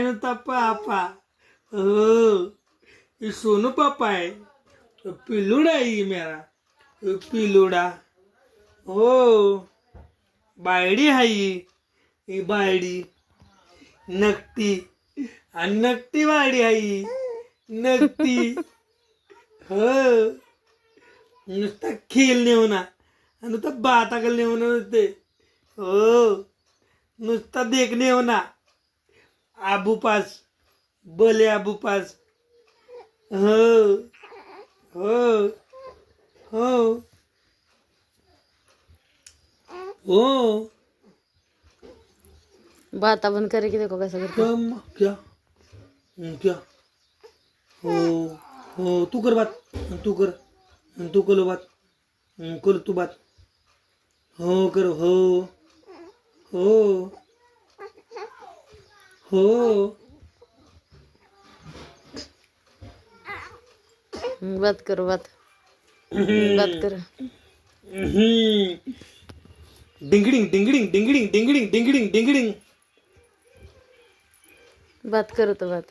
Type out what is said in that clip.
नुसता पापा. हो ये सोनू पापा है. पिल्लूडा है ये मेरा. पिल्लूडा. हो बायडी आहे ही बायडी. नकटी आणि नकटी बायडी आहे ही. नकटी. हो नुसता खेळ नेवना आणि नुसता बाताकल नेवना नुसते. हो नुसता देखणे होना. आबू पास बोले आबू पास. हो हो हो हो. बाता बंद करे की देखो कैसा करते. क्या क्या हो हो तू कर बात. तू कर. तू करो बात. कर तू बात. हो कर. हो हो हो. बात करो बात. बात करो. डिंगडिंग डिंगडिंग डिंगडिंग डिंगडिंग डिंगडिंग डिंगडिंग. बात करो तो बात.